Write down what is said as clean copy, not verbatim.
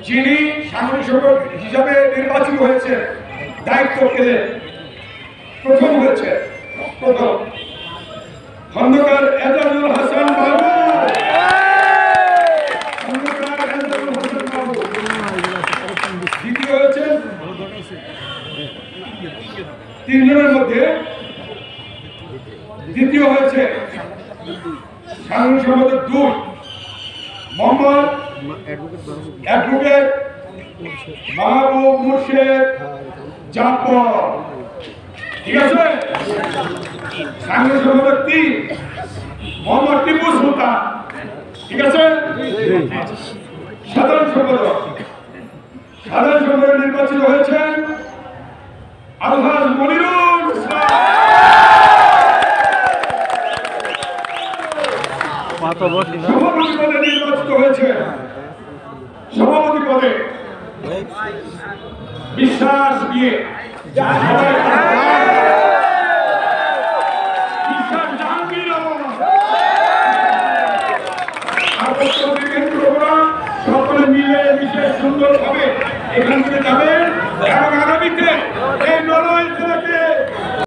যিনি সাংগঠনিক সম্পাদক হিসাবে নির্বাচিত হয়েছে, দায়িত্ব পেলে প্রথম হয়েছে, প্রথম খন্দকার এজাজুল হাসান বাবু। দ্বিতীয় হয়েছে তিনজনের মধ্যে দ্বিতীয় হয়েছে সাংগঠনিক সম্পাদক 2 মোহাম্মদ অ্যাডভোকেট মাহবুব মুর্শেদ জাফর। ঠিক আছে। সাংগঠনিক সম্পাদক 3 মোহাম্মদ টিপু সুলতান। ঠিক আছে। সাধারণ সম্পাদক নির্বাচিত হয়েছেন আলহাজ মনিরুল ইসলাম। সভাপতি পদে নির্বাচিত হয়েছে সভাপতি পদে বিশ্বাস দিয়ে সকলে মিলে বিশেষ সুন্দর ভাবে এখান থেকে যাবে।